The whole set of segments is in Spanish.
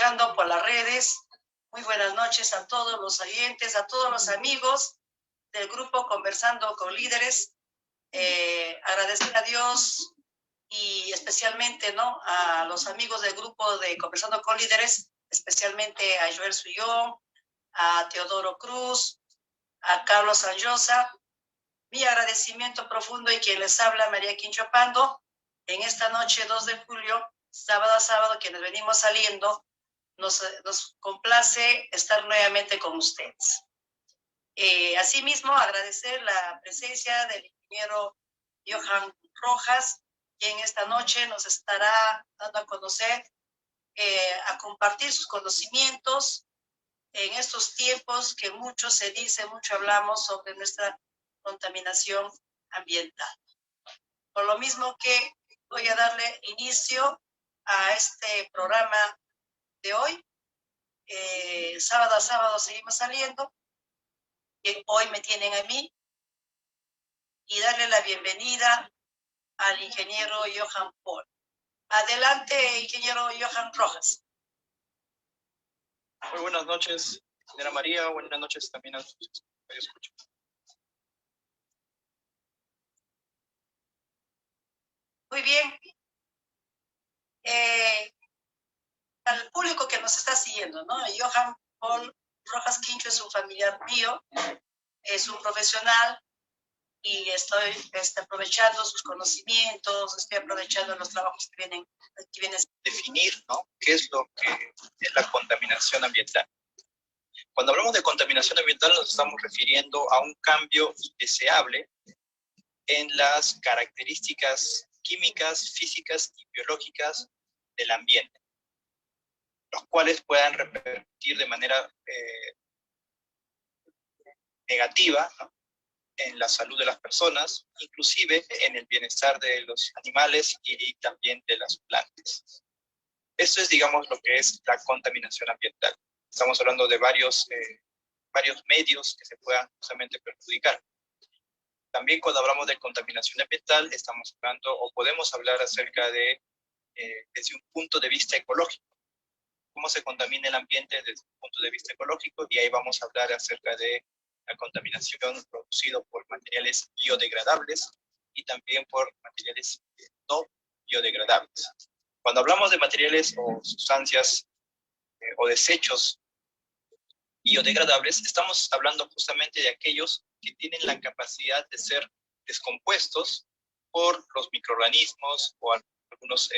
escuchando por las redes. Muy buenas noches a todos los oyentes, a todos los amigos del grupo Conversando con Líderes. Agradecer a Dios y especialmente, ¿no?, a los amigos del grupo de Conversando con Líderes, especialmente a Joel Suyón, a Teodoro Cruz, a Carlos Sanjosa. Mi agradecimiento profundo, y quien les habla, María Quinchopando, en esta noche 2 de julio, sábado a sábado, quienes venimos saliendo, nos complace estar nuevamente con ustedes. Asimismo, agradecer la presencia del ingeniero Johan Rojas, quien esta noche nos estará dando a conocer, a compartir sus conocimientos en estos tiempos que mucho se dice, mucho hablamos sobre nuestra contaminación ambiental. Por lo mismo que voy a darle inicio a este programa de hoy. Sábado a sábado seguimos saliendo, que hoy me tienen a mí, y darle la bienvenida al ingeniero Johan Paul. Adelante, ingeniero Johan Rojas. Muy buenas noches, señora María. Buenas noches también a los que escuchan. Muy bien. Al público que nos está siguiendo, ¿no? Johan Paul Rojas Quincho es un familiar mío, es un profesional, y estoy aprovechando sus conocimientos, estoy aprovechando los trabajos que vienen. Definir, ¿no?, qué es lo que es la contaminación ambiental. Cuando hablamos de contaminación ambiental nos estamos refiriendo a un cambio indeseable en las características químicas, físicas y biológicas del ambiente, los cuales puedan repercutir de manera negativa, ¿no?, en la salud de las personas, inclusive en el bienestar de los animales y también de las plantas. Esto es, digamos, lo que es la contaminación ambiental. Estamos hablando de varios medios que se puedan justamente perjudicar. También cuando hablamos de contaminación ambiental, estamos hablando o podemos hablar acerca de, desde un punto de vista ecológico, cómo se contamina el ambiente desde un punto de vista ecológico, y ahí vamos a hablar acerca de la contaminación producida por materiales biodegradables y también por materiales no biodegradables. Cuando hablamos de materiales o sustancias o desechos biodegradables, estamos hablando justamente de aquellos que tienen la capacidad de ser descompuestos por los microorganismos o algunas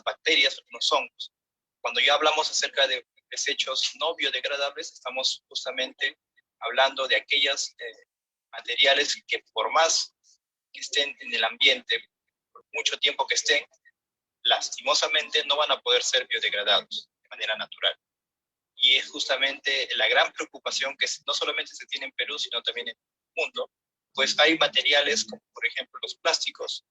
bacterias, algunos hongos. Cuando ya hablamos acerca de desechos no biodegradables, estamos justamente hablando de aquellos materiales que, por más que estén en el ambiente, por mucho tiempo que estén, lastimosamente no van a poder ser biodegradados de manera natural. Y es justamente la gran preocupación que no solamente se tiene en Perú, sino también en el mundo, pues hay materiales como, por ejemplo, los plásticos,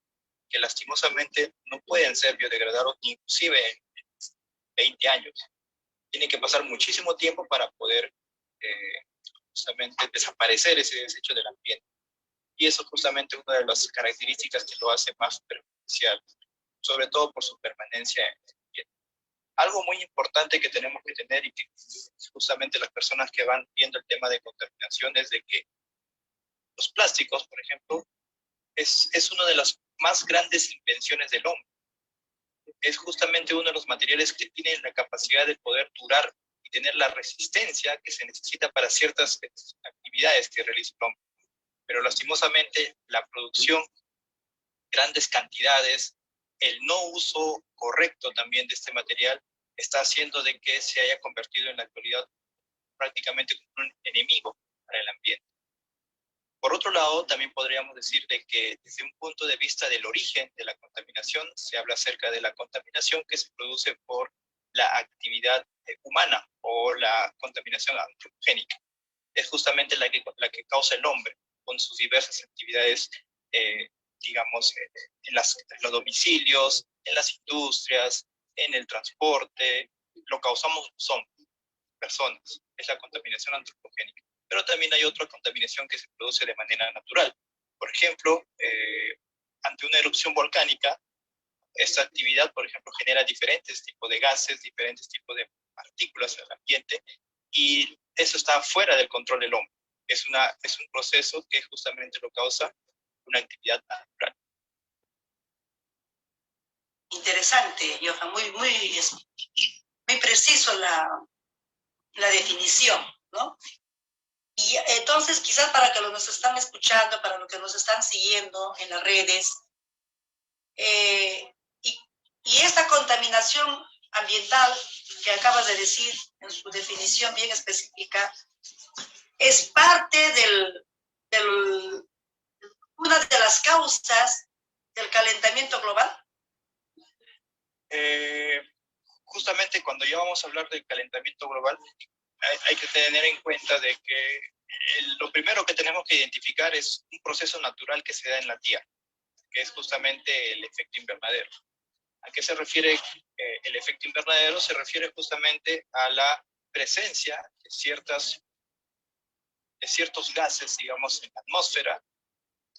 que lastimosamente no pueden ser biodegradados ni inclusive en 20 años. Tiene que pasar muchísimo tiempo para poder justamente desaparecer ese desecho del ambiente. Y eso es justamente una de las características que lo hace más perjudicial, sobre todo por su permanencia en el ambiente. Algo muy importante que tenemos que tener, y que justamente las personas que van viendo el tema de contaminación, es de que los plásticos, por ejemplo, es una de las más grandes invenciones del hombre. Es justamente uno de los materiales que tiene la capacidad de poder durar y tener la resistencia que se necesita para ciertas actividades que realiza el hombre. Pero lastimosamente la producción, grandes cantidades, el no uso correcto también de este material está haciendo de que se haya convertido en la actualidad prácticamente como un enemigo para el ambiente. Por otro lado, también podríamos decir de que desde un punto de vista del origen de la contaminación, se habla acerca de la contaminación que se produce por la actividad humana o la contaminación antropogénica. Es justamente la que causa el hombre con sus diversas actividades, digamos, en los domicilios, en las industrias, en el transporte. Lo causamos son personas, es la contaminación antropogénica. Pero también hay otra contaminación que se produce de manera natural. Por ejemplo, ante una erupción volcánica, esta actividad, por ejemplo, genera diferentes tipos de gases, diferentes tipos de partículas en el ambiente, y eso está fuera del control del hombre. Es un proceso que justamente lo causa una actividad natural. Interesante, Johan, muy preciso la definición, ¿no? Y entonces, quizás para que los que nos están escuchando, para los que nos están siguiendo en las redes, y esta contaminación ambiental que acabas de decir en su definición bien específica, es parte una de las causas del calentamiento global. Justamente cuando ya vamos a hablar del calentamiento global, hay que tener en cuenta de que lo primero que tenemos que identificar es un proceso natural que se da en la Tierra, que es justamente el efecto invernadero. ¿A qué se refiere el efecto invernadero? Se refiere justamente a la presencia de ciertos gases, digamos, en la atmósfera,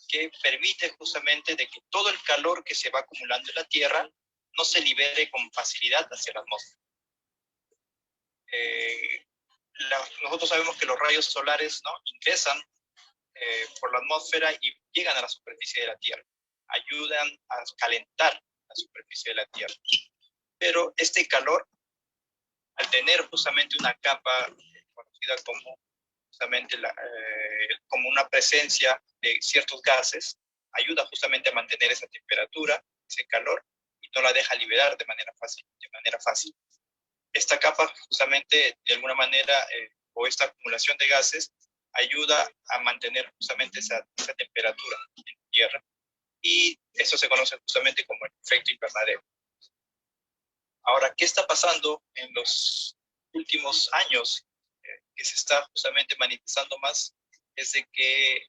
que permite justamente de que todo el calor que se va acumulando en la Tierra no se libere con facilidad hacia la atmósfera. Nosotros sabemos que los rayos solares, ¿no?, ingresan por la atmósfera y llegan a la superficie de la Tierra. Ayudan a calentar la superficie de la Tierra. Pero este calor, al tener justamente una capa conocida como justamente como una presencia de ciertos gases, ayuda justamente a mantener esa temperatura, ese calor, y no la deja liberar de manera fácil. Esta capa justamente, de alguna manera, o esta acumulación de gases, ayuda a mantener justamente esa temperatura en la Tierra. Y eso se conoce justamente como el efecto invernadero. Ahora, ¿qué está pasando en los últimos años que se está justamente manifestando más? Es de que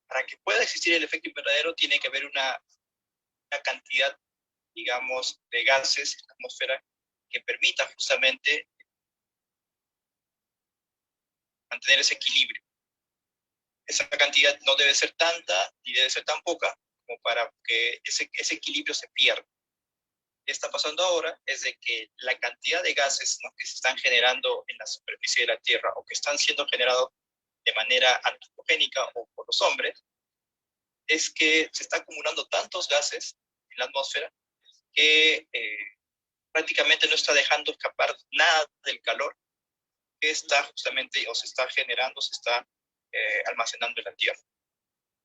para que pueda existir el efecto invernadero tiene que haber una cantidad, digamos, de gases en la atmósfera que permita justamente mantener ese equilibrio. Esa cantidad no debe ser tanta ni debe ser tan poca como para que ese equilibrio se pierda. ¿Qué está pasando ahora? Es de que la cantidad de gases, ¿no?, que se están generando en la superficie de la Tierra o que están siendo generados de manera antropogénica o por los hombres, es que se está acumulando tantos gases en la atmósfera que prácticamente no está dejando escapar nada del calor que está justamente, o se está generando, se está almacenando en la Tierra.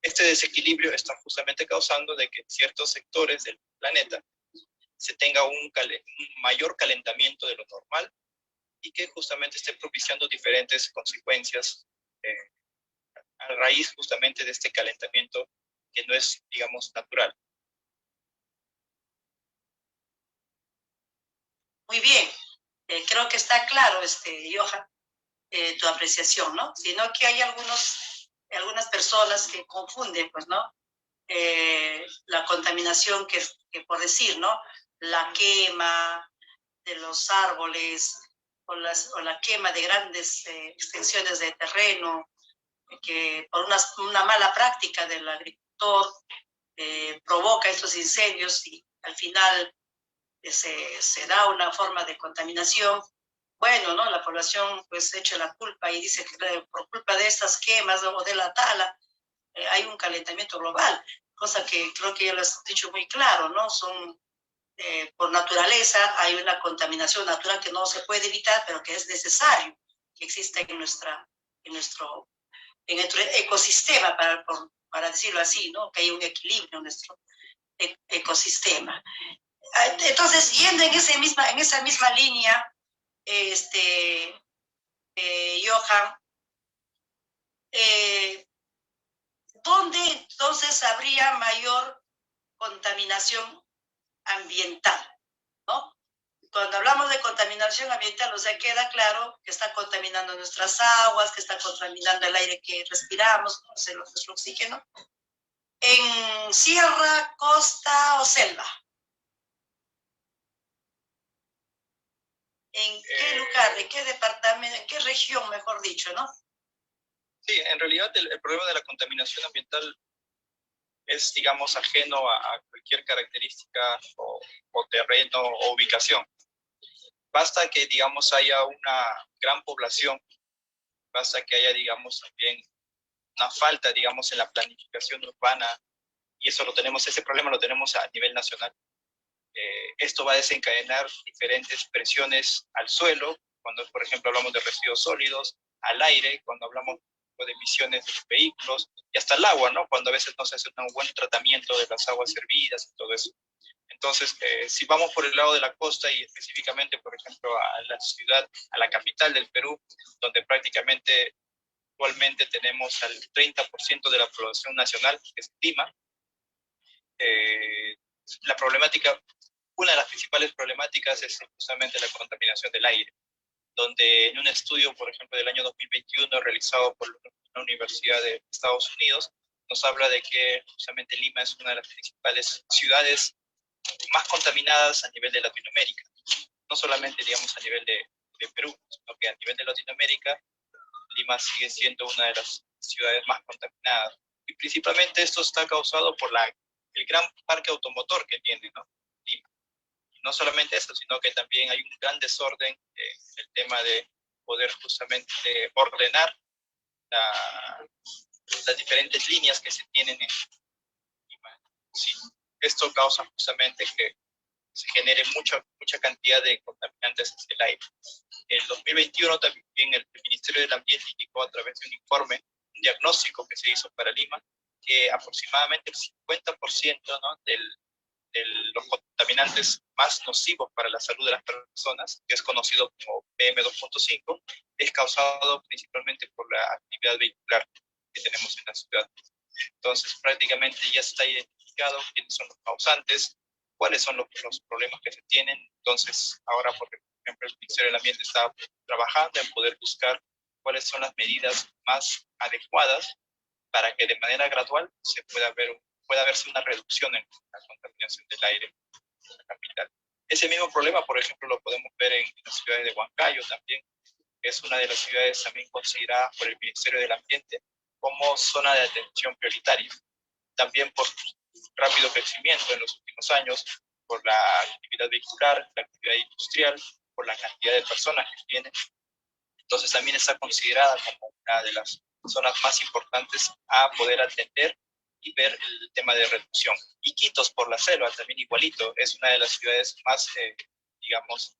Este desequilibrio está justamente causando de que en ciertos sectores del planeta se tenga un mayor calentamiento de lo normal y que justamente esté propiciando diferentes consecuencias a raíz justamente de este calentamiento que no es, digamos, natural. Muy bien, creo que está claro, Johan, tu apreciación, ¿no? Sino que hay algunas personas que confunden, pues, ¿no? La contaminación que por decir, ¿no? La quema de los árboles o la quema de grandes extensiones de terreno, que por una mala práctica del agricultor provoca estos incendios y al final se da una forma de contaminación. Bueno, ¿no? La población pues echa la culpa y dice que por culpa de estas quemas o de la tala hay un calentamiento global, cosa que creo que ya lo has dicho muy claro, ¿no? Por naturaleza hay una contaminación natural que no se puede evitar, pero que es necesario que exista en nuestro ecosistema, para decirlo así, ¿no? Que haya un equilibrio en nuestro ecosistema. Entonces, yendo en esa misma línea, Johan, ¿dónde entonces habría mayor contaminación ambiental, ¿no? Cuando hablamos de contaminación ambiental, o sea, queda claro que está contaminando nuestras aguas, que está contaminando el aire que respiramos, nuestro oxígeno. ¿En sierra, costa o selva? ¿En qué lugar, en qué departamento, en qué región, mejor dicho, ¿no? Sí, en realidad el problema de la contaminación ambiental es, digamos, ajeno a cualquier característica o terreno o ubicación. Basta que, digamos, haya una gran población, basta que haya, digamos, también una falta, digamos, en la planificación urbana, y eso lo tenemos, ese problema lo tenemos a nivel nacional. Esto va a desencadenar diferentes presiones al suelo, cuando, por ejemplo, hablamos de residuos sólidos, al aire, cuando hablamos de emisiones de los vehículos, y hasta el agua, ¿no? Cuando a veces no se hace un buen tratamiento de las aguas servidas y todo eso. Entonces, si vamos por el lado de la costa y específicamente, por ejemplo, a la ciudad, a la capital del Perú, donde prácticamente actualmente tenemos al 30% de la población nacional, que es Lima, la problemática, una de las principales problemáticas es justamente la contaminación del aire, donde en un estudio, por ejemplo, del año 2021, realizado por una universidad de Estados Unidos, nos habla de que justamente Lima es una de las principales ciudades más contaminadas a nivel de Latinoamérica. No solamente, digamos, a nivel de Perú, sino que a nivel de Latinoamérica, Lima sigue siendo una de las ciudades más contaminadas. Y principalmente esto está causado por el gran parque automotor que tiene, ¿no? Lima. Y no solamente eso, sino que también hay un gran desorden en el tema de poder justamente ordenar las diferentes líneas que se tienen en Lima. Sí, esto causa justamente que se genere mucha cantidad de contaminantes hacia el aire. En el 2021 también el Ministerio del Ambiente indicó a través de un informe, un diagnóstico que se hizo para Lima, que aproximadamente el 50%, ¿no?, de los contaminantes más nocivos para la salud de las personas, que es conocido como PM2.5, es causado principalmente por la actividad vehicular que tenemos en la ciudad. Entonces, prácticamente ya está identificado quiénes son los causantes, cuáles son los problemas que se tienen. Entonces, ahora, por ejemplo, el Ministerio del Ambiente está trabajando en poder buscar cuáles son las medidas más adecuadas para que de manera gradual se pueda verse una reducción en la contaminación del aire en la capital. Ese mismo problema, por ejemplo, lo podemos ver en la ciudad de Huancayo también, que es una de las ciudades también consideradas por el Ministerio del Ambiente como zona de atención prioritaria. También por rápido crecimiento en los últimos años, por la actividad vehicular, la actividad industrial, por la cantidad de personas que tiene. Entonces también está considerada como una de las zonas más importantes a poder atender y ver el tema de reducción. Iquitos, por la selva, también igualito, es una de las ciudades más, digamos,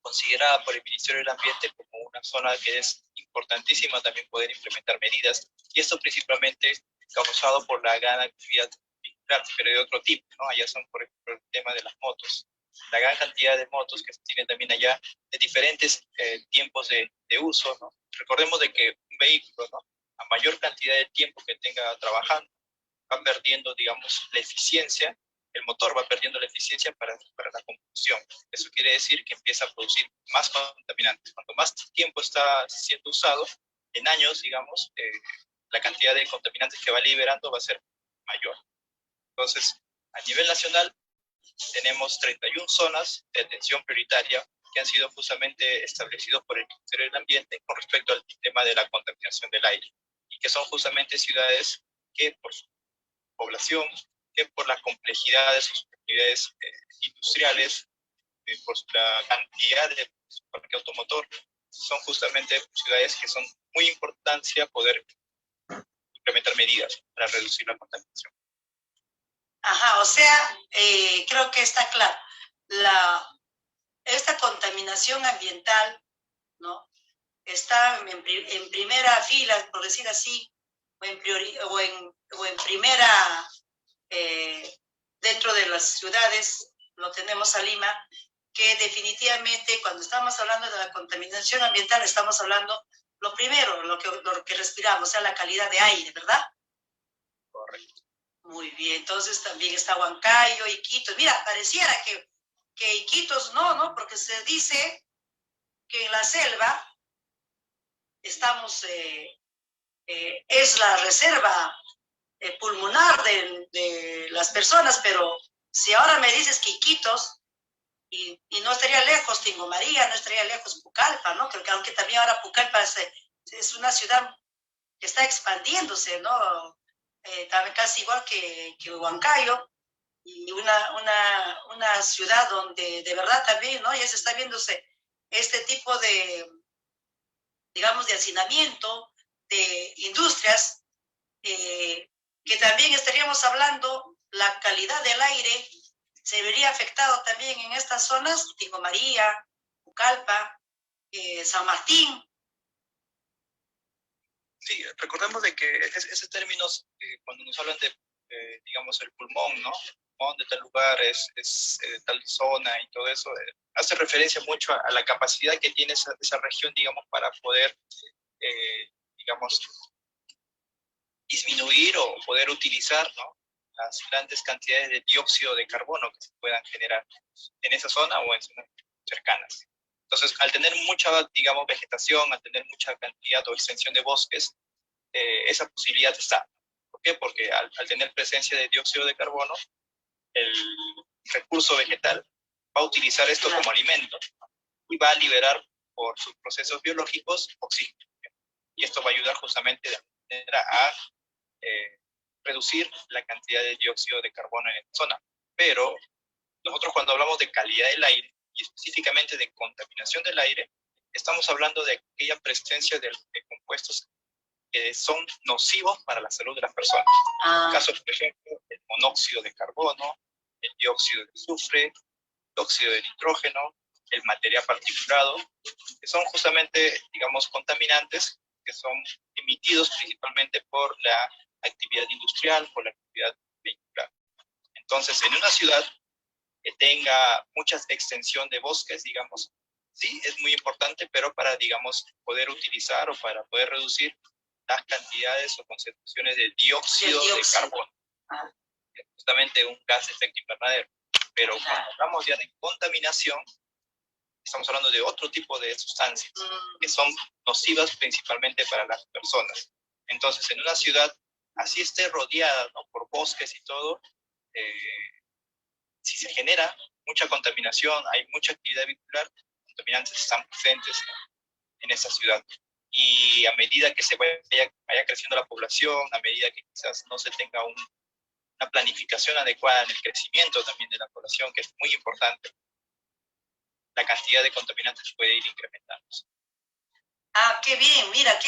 considerada por el Ministerio del Ambiente como una zona que es importantísima también poder implementar medidas, y esto principalmente causado por la gran actividad vehicular, pero de otro tipo, ¿no? Allá son, por ejemplo, el tema de las motos, la gran cantidad de motos que se tienen también allá, de diferentes tiempos de uso, ¿no? Recordemos de que un vehículo, ¿no?, a mayor cantidad de tiempo que tenga trabajando, va perdiendo, digamos, la eficiencia, el motor va perdiendo la eficiencia para la combustión. Eso quiere decir que empieza a producir más contaminantes. Cuanto más tiempo está siendo usado, en años, digamos, la cantidad de contaminantes que va liberando va a ser mayor. Entonces, a nivel nacional, tenemos 31 zonas de atención prioritaria que han sido justamente establecidos por el Ministerio del Ambiente con respecto al tema de la contaminación del aire, y que son justamente ciudades que por su población, que por la complejidad de sus actividades industriales, por la cantidad de su parque automotor, son justamente ciudades que son muy importantes poder implementar medidas para reducir la contaminación. Ajá, o sea, creo que está claro. Esta contaminación ambiental, ¿no?, está en primera fila, por decir así, o en primera, dentro de las ciudades, lo tenemos a Lima, que definitivamente cuando estamos hablando de la contaminación ambiental, estamos hablando lo primero, lo que respiramos, o sea, la calidad de aire, ¿verdad? Correcto. Muy bien, entonces también está Huancayo, Iquitos. Mira, pareciera que Iquitos no, porque se dice que en la selva estamos, es la reserva pulmonar de las personas, pero si ahora me dices que Iquitos, y no estaría lejos Tingo María, no estaría lejos Pucallpa, ¿no? Creo que aunque también ahora Pucallpa es una ciudad que está expandiéndose, ¿no? también casi igual que Huancayo, y una ciudad donde de verdad también, ¿no? Ya se está viéndose este tipo de, digamos, de hacinamiento, de industrias, que también estaríamos hablando, la calidad del aire se vería afectado también en estas zonas, Tingo María, Pucallpa, San Martín. Sí, recordemos de que esos términos, cuando nos hablan de, digamos, el pulmón, ¿no? De tal lugar, de tal zona y todo eso, hace referencia mucho a la capacidad que tiene esa región, digamos, para poder, digamos, disminuir o poder utilizar, ¿no? Las grandes cantidades de dióxido de carbono que se puedan generar en esa zona o en zonas cercanas. Entonces, al tener mucha, digamos, vegetación, al tener mucha cantidad o extensión de bosques, esa posibilidad está. ¿Por qué? Porque al tener presencia de dióxido de carbono, el recurso vegetal va a utilizar esto como alimento y va a liberar por sus procesos biológicos oxígeno. Y esto va a ayudar justamente de manera a reducir la cantidad de dióxido de carbono en esta zona. Pero nosotros cuando hablamos de calidad del aire y específicamente de contaminación del aire, estamos hablando de aquella presencia de compuestos que son nocivos para la salud de las personas. En caso, por ejemplo, el monóxido de carbono, el dióxido de azufre, el óxido de nitrógeno, el material particulado, que son justamente, digamos, contaminantes que son emitidos principalmente por la actividad industrial, por la actividad vehicular. Entonces, en una ciudad que tenga mucha extensión de bosques, digamos, sí, es muy importante, pero para, digamos, poder utilizar o para poder reducir las cantidades o concentraciones de dióxido de carbono. Es justamente un gas de efecto invernadero. Pero cuando hablamos ya de contaminación, estamos hablando de otro tipo de sustancias que son nocivas principalmente para las personas. Entonces, en una ciudad, así esté rodeada, ¿no?, por bosques y todo, si se genera mucha contaminación, hay mucha actividad vehicular, los contaminantes están presentes en esa ciudad. Y a medida que se vaya creciendo la población, a medida que quizás no se tenga una planificación adecuada en el crecimiento también de la población, que es muy importante, la cantidad de contaminantes puede ir incrementándose. Ah, qué bien, mira,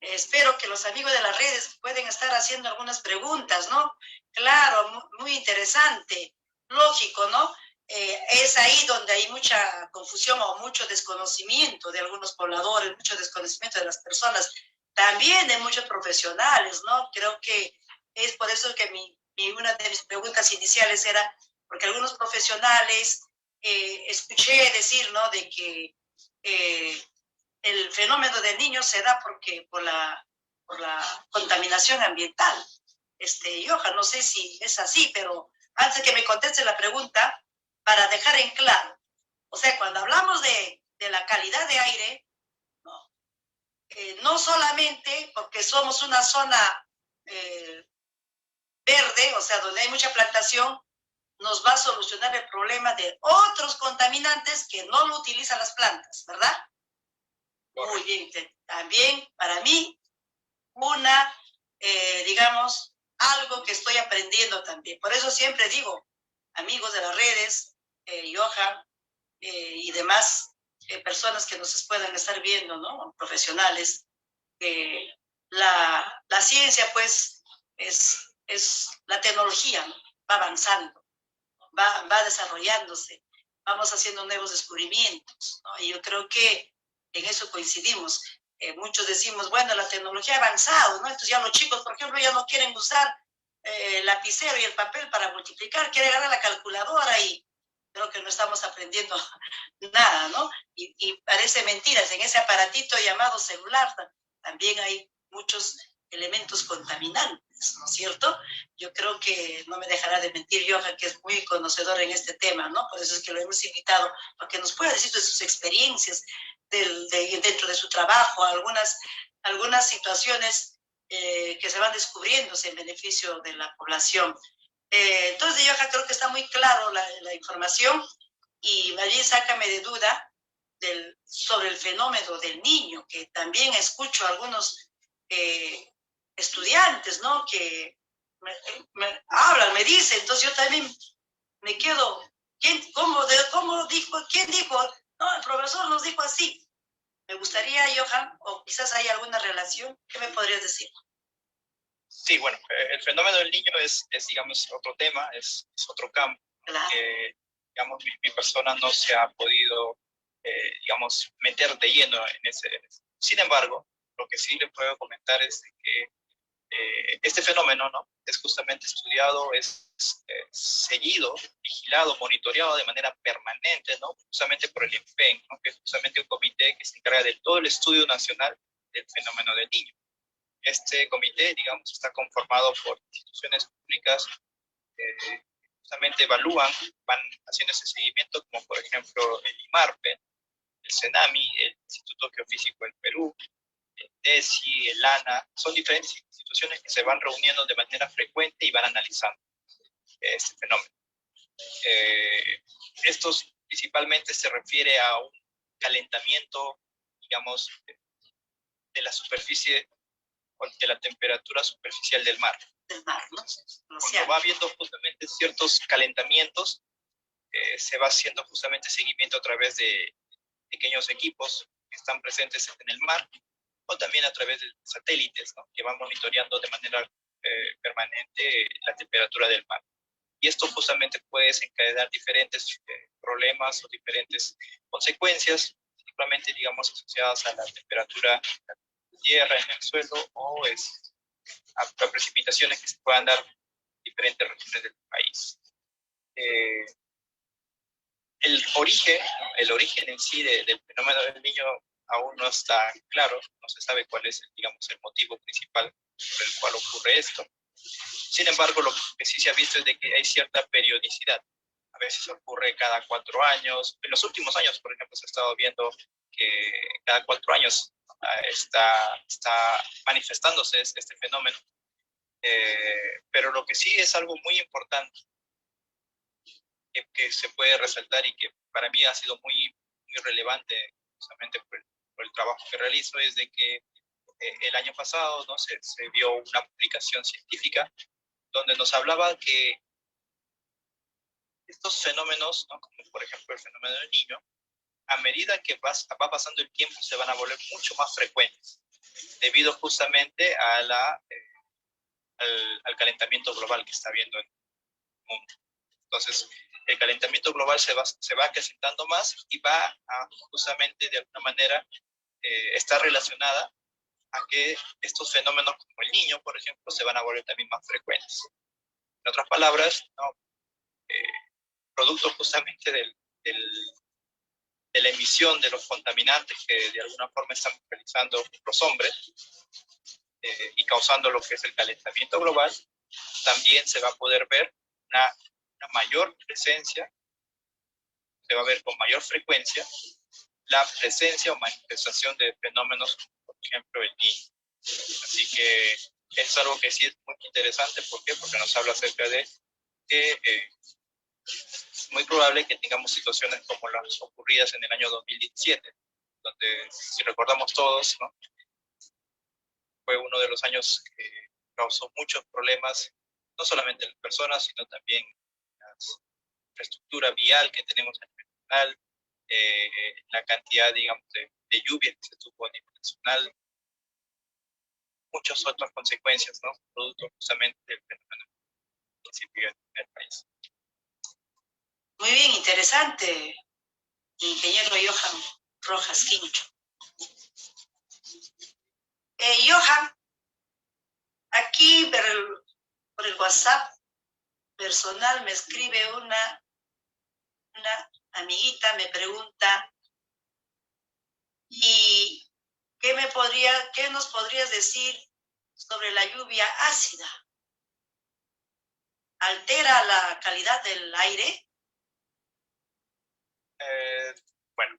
espero que los amigos de las redes pueden estar haciendo algunas preguntas, ¿no? Claro, muy interesante, lógico, ¿no? Es ahí donde hay mucha confusión o mucho desconocimiento de algunos pobladores, mucho desconocimiento de las personas, también de muchos profesionales, ¿no? Creo que es por eso que una de mis preguntas iniciales era, porque algunos profesionales escuché decir, ¿no?, de que el fenómeno del niño se da por la contaminación ambiental. Johan, no sé si es así, pero antes que me conteste la pregunta, para dejar en claro, o sea, cuando hablamos de la calidad de aire, no, no solamente porque somos una zona verde, o sea, donde hay mucha plantación, nos va a solucionar el problema de otros contaminantes que no lo utilizan las plantas, ¿verdad? Muy bien, también para mí digamos, algo que estoy aprendiendo también. Por eso siempre digo, amigos de las redes, Johan y demás personas que nos puedan estar viendo, ¿no?, profesionales, la ciencia, pues, es la tecnología, ¿no?, va avanzando, va desarrollándose, vamos haciendo nuevos descubrimientos, ¿no? Y yo creo que en eso coincidimos. Muchos decimos, bueno, la tecnología ha avanzado, ¿no? Entonces ya los chicos, por ejemplo, ya no quieren usar el lapicero y el papel para multiplicar, quieren agarrar la calculadora y creo que no estamos aprendiendo nada, ¿no? Y parece mentiras, en ese aparatito llamado celular también hay muchos elementos contaminantes, ¿no es cierto? Yo creo que no me dejará de mentir Johan, que es muy conocedor en este tema, ¿no? Por eso es que lo hemos invitado, para que nos pueda decir de sus experiencias dentro de su trabajo, algunas situaciones que se van descubriéndose en beneficio de la población. Entonces, Johan, creo que está muy claro la información y allí sácame de duda sobre el fenómeno del niño, que también escucho algunos estudiantes, ¿no? Que me hablan, me dicen, entonces yo también me quedo, ¿cómo dijo? ¿Quién dijo? No, el profesor nos dijo así. Me gustaría, Johan, o quizás hay alguna relación, ¿qué me podrías decir? Sí, bueno, el fenómeno del niño es digamos, otro tema, es otro campo. Claro. Que, digamos, mi persona no se ha podido, digamos, meter de lleno en ese. Sin embargo, lo que sí le puedo comentar es de que este fenómeno, ¿no?, es justamente estudiado, es seguido, vigilado, monitoreado de manera permanente, ¿no?, justamente por el INPEN, ¿no?, que es justamente un comité que se encarga de todo el estudio nacional del fenómeno del niño. Este comité, digamos, está conformado por instituciones públicas que justamente evalúan, van haciendo ese seguimiento, como por ejemplo el IMARPE, el CENAMI, el Instituto Geofísico del Perú, el TESI, el ANA, son diferentes instituciones que se van reuniendo de manera frecuente y van analizando este fenómeno. Estos principalmente se refiere a un calentamiento, digamos, de la superficie, de la temperatura superficial del mar. Del mar, ¿no? Cuando va habiendo justamente ciertos calentamientos, se va haciendo justamente seguimiento a través de pequeños equipos que están presentes en el mar, o también a través de satélites, ¿no?, que van monitoreando de manera permanente la temperatura del mar. Y esto justamente puede desencadenar diferentes problemas o diferentes consecuencias, principalmente, digamos, asociadas a la temperatura de la tierra, en el suelo, o a precipitaciones que se puedan dar en diferentes regiones del país. El origen en sí del fenómeno del niño aún no está claro, no se sabe cuál es, digamos, el motivo principal por el cual ocurre esto. Sin embargo, lo que sí se ha visto es de que hay cierta periodicidad. A veces ocurre cada 4 años. En los últimos años, por ejemplo, se ha estado viendo que cada 4 años está manifestándose este fenómeno. Pero lo que sí es algo muy importante que se puede resaltar y que para mí ha sido muy, muy relevante justamente por el trabajo que realizo, es de que el año pasado, ¿no?, se vio una publicación científica donde nos hablaba que estos fenómenos, ¿no?, como por ejemplo el fenómeno del niño, a medida que va pasando el tiempo se van a volver mucho más frecuentes, debido justamente al calentamiento global que está habiendo en el mundo. Entonces, el calentamiento global se va acrecentando más y va a justamente de alguna manera estar relacionada a que estos fenómenos como el niño, por ejemplo, se van a volver también más frecuentes. En otras palabras, ¿no?, producto justamente de la emisión de los contaminantes que de alguna forma están realizando los hombres y causando lo que es el calentamiento global, también se va a poder ver una mayor presencia, se va a ver con mayor frecuencia la presencia o manifestación de fenómenos como por ejemplo el niño. Así que es algo que sí es muy interesante. ¿Por qué? Porque nos habla acerca de que es muy probable que tengamos situaciones como las ocurridas en el año 2017, donde, si recordamos todos, ¿no?, fue uno de los años que causó muchos problemas, no solamente en las personas, sino también en la infraestructura vial que tenemos a nivel nacional, la cantidad, digamos, de lluvias que se tuvo a nivel nacional, muchas otras consecuencias, ¿no?, producto justamente del fenómeno que se vive en el país. Muy bien, interesante, ingeniero Johan Rojas Quincho. Johan, aquí por el WhatsApp personal me escribe una amiguita, me pregunta, ¿y qué nos podrías decir sobre la lluvia ácida? ¿Altera la calidad del aire? Bueno,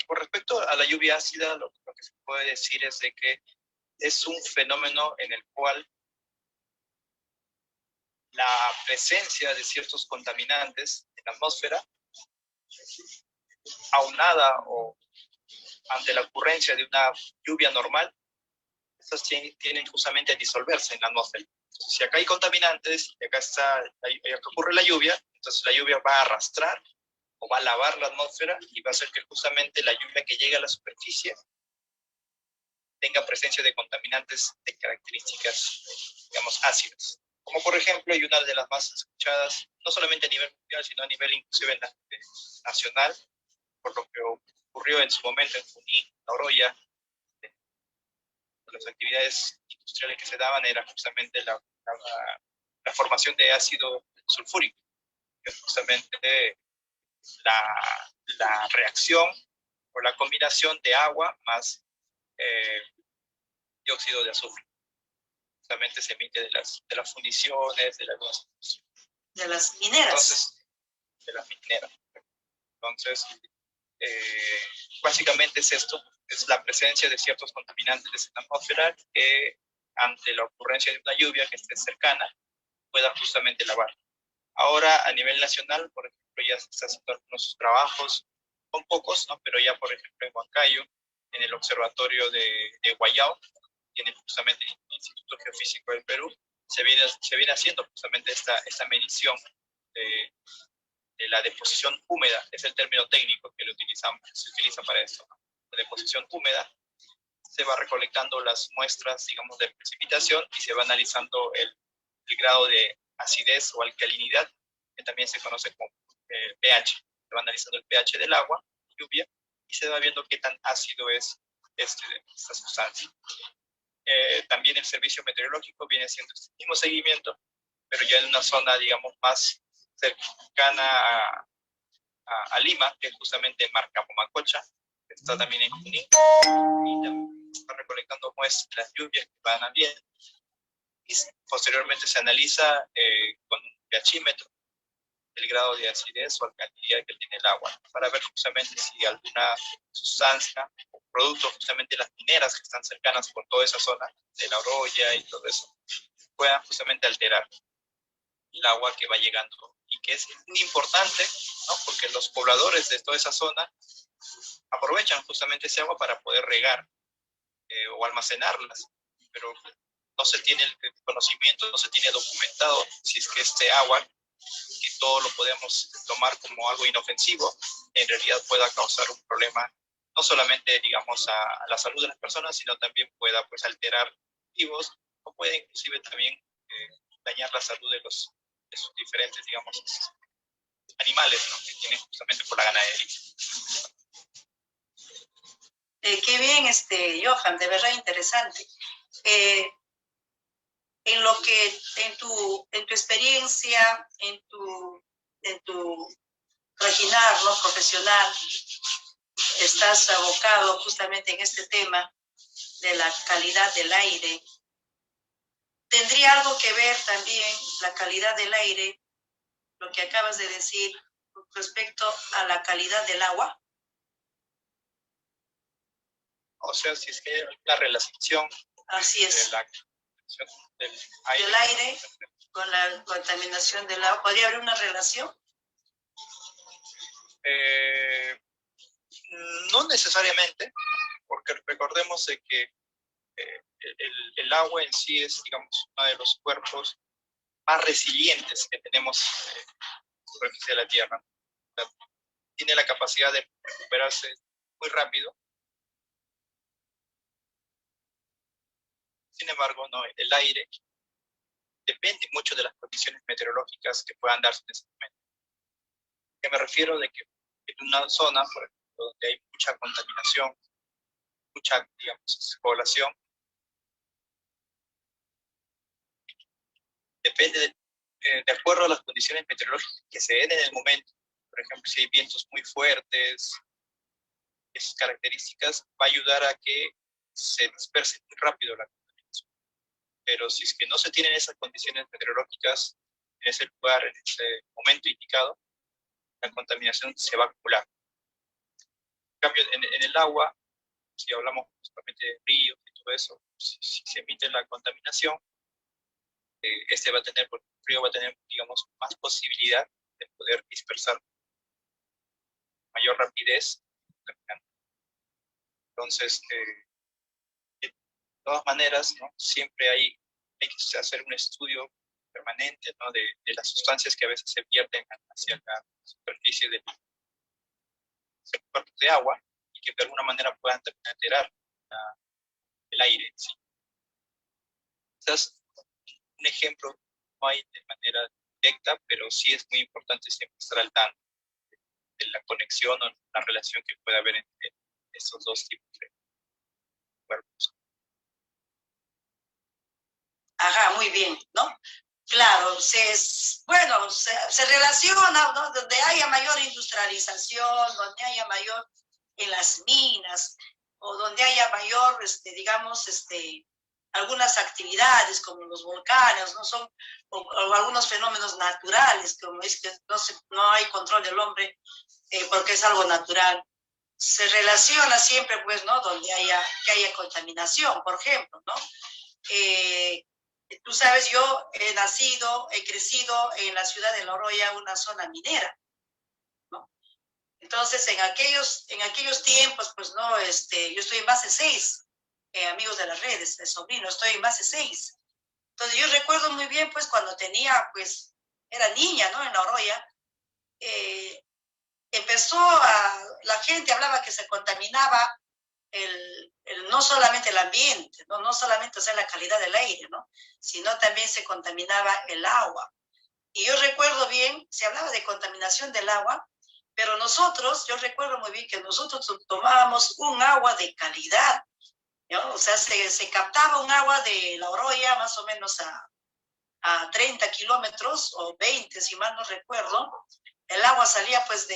con respecto a la lluvia ácida, lo que se puede decir es de que es un fenómeno en el cual la presencia de ciertos contaminantes en la atmósfera, aunada o ante la ocurrencia de una lluvia normal, estas tienen justamente a disolverse en la atmósfera. Entonces, si acá hay contaminantes, y acá ocurre la lluvia, entonces la lluvia va a arrastrar o va a lavar la atmósfera y va a hacer que justamente la lluvia que llega a la superficie tenga presencia de contaminantes de características, digamos, ácidas. Como por ejemplo, y una de las más escuchadas, no solamente a nivel mundial, sino a nivel inclusive nacional, por lo que ocurrió en su momento en Junín, La Oroya, las actividades industriales que se daban era justamente la formación de ácido sulfúrico, que es justamente la reacción o la combinación de agua más dióxido de azufre. Justamente se emite de las fundiciones, de las mineras. Entonces, de las mineras. Entonces, básicamente es esto, es la presencia de ciertos contaminantes en la atmósfera que ante la ocurrencia de una lluvia que esté cercana pueda justamente lavar. Ahora, a nivel nacional, por ejemplo, ya se están haciendo algunos trabajos, son pocos, ¿no? Pero ya, por ejemplo, en Huancayo, en el observatorio de Guayao, tiene justamente el Instituto Geofísico del Perú, se viene haciendo justamente esta medición de la deposición húmeda, es el término técnico que se utiliza para esto, ¿no? La deposición húmeda, se va recolectando las muestras, digamos, de precipitación y se va analizando el grado de acidez o alcalinidad, que también se conoce como pH. Se va analizando el pH del agua, lluvia, y se va viendo qué tan ácido es esta sustancia. También el servicio meteorológico viene haciendo este mismo seguimiento, pero ya en una zona, digamos, más cercana a Lima, que es justamente Marcapomacocha, que está también en Junín, y también está recolectando muestras, lluvias que van a bien, y posteriormente se analiza con un pHímetro el grado de acidez o alcalinidad que tiene el agua, para ver justamente si alguna sustancia o producto, justamente las mineras que están cercanas por toda esa zona, de La Oroya y todo eso, puedan justamente alterar el agua que va llegando, y que es muy importante, ¿no? Porque los pobladores de toda esa zona aprovechan justamente ese agua para poder regar o almacenarlas, pero no se tiene el conocimiento, no se tiene documentado si es que este agua, que todo lo podemos tomar como algo inofensivo, en realidad pueda causar un problema, no solamente, digamos, a la salud de las personas, sino también pueda, pues, alterar vivos, o puede inclusive también dañar la salud de sus diferentes, digamos, animales, ¿no? Que tienen justamente por la ganadería. Qué bien, Johan, de verdad interesante. En tu experiencia, en tu reginar, ¿no?, profesional, estás abocado justamente en este tema de la calidad del aire. ¿Tendría algo que ver también la calidad del aire, lo que acabas de decir, respecto a la calidad del agua? O sea, si es que hay la relación. Así es. Del aire con la contaminación del agua. ¿Podría haber una relación? No necesariamente, porque recordemos de que el agua en sí es, digamos, uno de los cuerpos más resilientes que tenemos en la superficie de la Tierra. O sea, tiene la capacidad de recuperarse muy rápido. Sin embargo, no, el aire depende mucho de las condiciones meteorológicas que puedan darse en ese momento. ¿A qué me refiero? De que en una zona, por ejemplo, donde hay mucha contaminación, mucha, digamos, población, depende de acuerdo a las condiciones meteorológicas que se den en el momento. Por ejemplo, si hay vientos muy fuertes, esas características va a ayudar a que se disperse muy rápido la contaminación. Pero si es que no se tienen esas condiciones meteorológicas en ese lugar, en ese momento indicado, la contaminación se va a acumular. En cambio, en el agua, si hablamos justamente de ríos y todo eso, si se emite la contaminación, este va a tener, porque el río va a tener, digamos, más posibilidad de poder dispersar mayor rapidez. Entonces, todas maneras, ¿no? Siempre hay que hacer un estudio permanente, ¿no? de las sustancias que a veces se vierten hacia la superficie del cuerpo de agua y que de alguna manera puedan alterar el aire en sí. Quizás un ejemplo no hay de manera directa, pero sí es muy importante siempre estar al tanto de la conexión o la relación que puede haber entre estos dos tipos de cuerpos. Ajá, muy bien, ¿no? Claro, bueno, se relaciona, ¿no? Donde haya mayor industrialización, donde haya mayor en las minas, o donde haya mayor, digamos, algunas actividades como los volcanes, ¿no? Son o algunos fenómenos naturales, como es que no hay control del hombre porque es algo natural. Se relaciona siempre, pues, ¿no? Donde que haya contaminación, por ejemplo, ¿no? Tú sabes, yo he crecido en la ciudad de La Oroya, una zona minera, ¿no? Entonces, en aquellos tiempos, pues, ¿no? Yo estoy en base 6, amigos de las redes, el sobrino, estoy en base 6. Entonces, yo recuerdo muy bien, pues, cuando era niña, ¿no? En La Oroya, la gente hablaba que se contaminaba no solamente el ambiente, no solamente, o sea, la calidad del aire, ¿no? Sino también se contaminaba el agua. Y yo recuerdo bien, se hablaba de contaminación del agua, pero yo recuerdo muy bien que nosotros tomábamos un agua de calidad, ¿no? O sea, se captaba un agua de La Oroya más o menos a 30 kilómetros o 20, si mal no recuerdo. El agua salía pues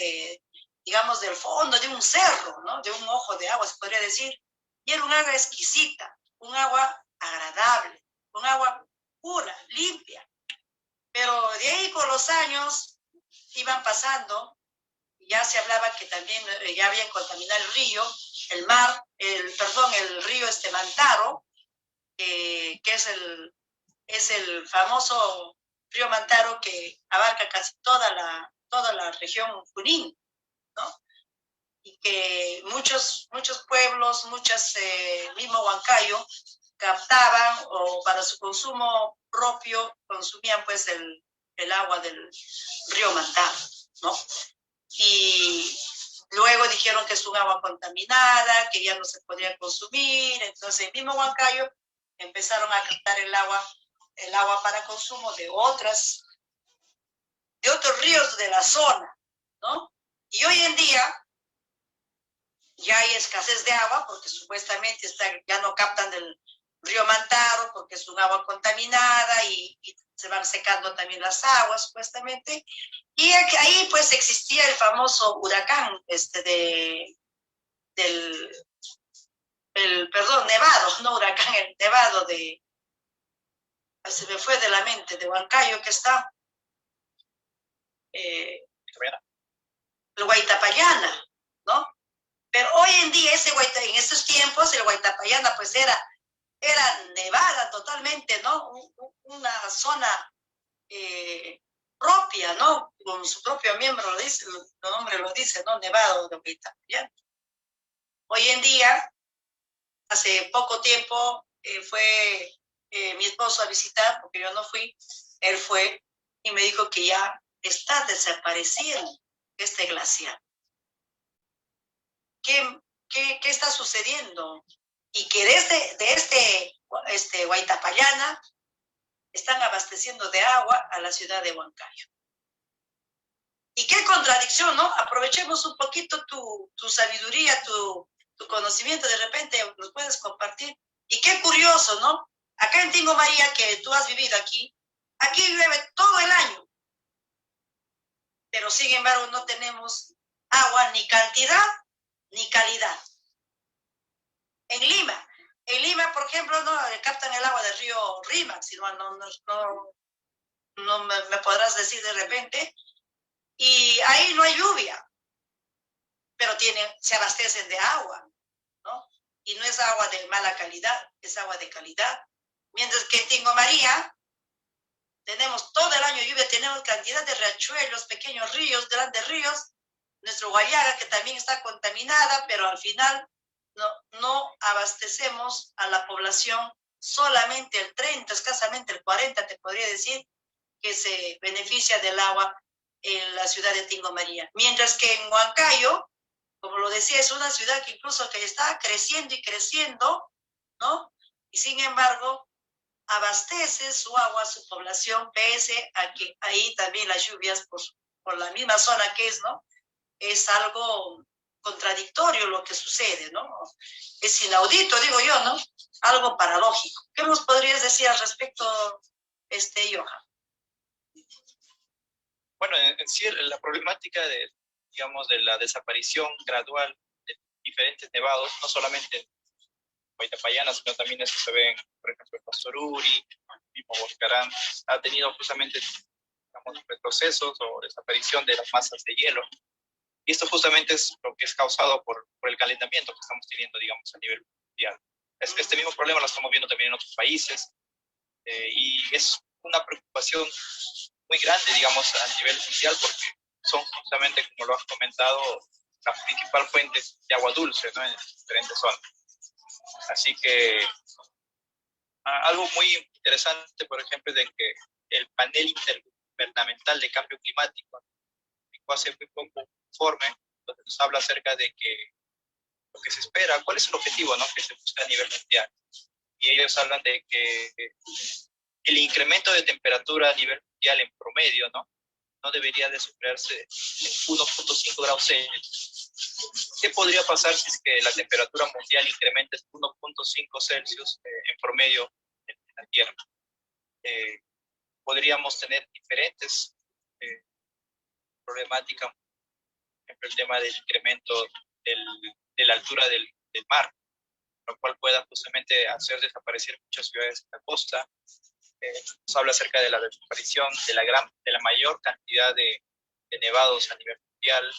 digamos, del fondo de un cerro, ¿no? De un ojo de agua, se podría decir. Y era un agua exquisita, un agua agradable, un agua pura, limpia. Pero de ahí con los años iban pasando, ya se hablaba que también ya habían contaminado el río, el mar, el río Mantaro, que es el famoso río Mantaro que abarca casi toda la región Junín, ¿no? Y que muchos pueblos, mismo Huancayo, captaban o para su consumo propio consumían pues el agua del río Mantaro, ¿no? Y luego dijeron que es un agua contaminada, que ya no se podría consumir, entonces mismo Huancayo empezaron a captar el agua para consumo de otros ríos de la zona, ¿no? Y hoy en día ya hay escasez de agua porque supuestamente ya no captan del río Mantaro porque es un agua contaminada y se van secando también las aguas supuestamente. Y ahí pues existía el famoso huracán nevado, no huracán, el nevado se me fue de la mente, de Huancayo que está, el Huaytapallana, ¿no? Pero hoy en día, en esos tiempos, el Huaytapallana pues era nevada totalmente, ¿no? Una zona propia, ¿no? Con su propio miembro nombre lo dice, ¿no? Nevado de Huaytapallana. Hoy en día, hace poco tiempo, fue mi esposo a visitar, porque yo no fui, él fue y me dijo que ya está desapareciendo este glaciar. ¿Qué está sucediendo? Y que desde Huaytapallana están abasteciendo de agua a la ciudad de Huancayo. Y qué contradicción, ¿no? Aprovechemos un poquito tu sabiduría, tu conocimiento, de repente nos puedes compartir. Y qué curioso, ¿no? Acá en Tingo María, que tú has vivido aquí llueve todo el año. Pero sin embargo no tenemos agua ni cantidad ni calidad. En Lima, por ejemplo, no captan el agua del río Rímac, si no me podrás decir de repente, y ahí no hay lluvia, pero se abastecen de agua, ¿no? Y no es agua de mala calidad, es agua de calidad. Mientras que en Tingo María tenemos todo el año lluvia, tenemos cantidad de riachuelos, pequeños ríos, grandes ríos, nuestro Guayaga que también está contaminada, pero al final no abastecemos a la población, solamente el 30, escasamente el 40, te podría decir, que se beneficia del agua en la ciudad de Tingo María. Mientras que en Huancayo, como lo decía, es una ciudad que incluso que está creciendo y creciendo, ¿no? Y sin embargo, abastece su agua a su población, pese a que ahí también las lluvias, por la misma zona que es, ¿no? Es algo contradictorio lo que sucede, ¿no? Es inaudito, digo yo, ¿no? Algo paradójico. ¿Qué nos podrías decir al respecto, Johan? Bueno, en sí la problemática de, digamos, de la desaparición gradual de diferentes nevados, no solamente en Huaytapallana, sino también eso se ve, por ejemplo, en Pastoruri, mismo Boscarán, ha tenido justamente, digamos, retrocesos o desaparición de las masas de hielo. Y esto justamente es lo que es causado por el calentamiento que estamos teniendo, digamos, a nivel mundial. Este mismo problema lo estamos viendo también en otros países, y es una preocupación muy grande, digamos, a nivel mundial, porque son justamente, como lo has comentado, la principal fuente de agua dulce, ¿no? En diferentes zonas. Así que algo muy interesante, por ejemplo, de que el panel intergubernamental de cambio climático hace muy poco un informe donde nos habla acerca de que lo que se espera, cuál es el objetivo, ¿no?, que se busca a nivel mundial. Y ellos hablan de que el incremento de temperatura a nivel mundial en promedio, no debería de superarse en 1.5 grados Celsius. ¿Qué podría pasar si es que la temperatura mundial incrementa 1.5 Celsius en promedio en la Tierra? Podríamos tener diferentes problemáticas, por ejemplo, el tema del incremento de la altura del mar, lo cual pueda justamente hacer desaparecer muchas ciudades de la costa. Nos habla acerca de la desaparición de la mayor cantidad de nevados a nivel mundial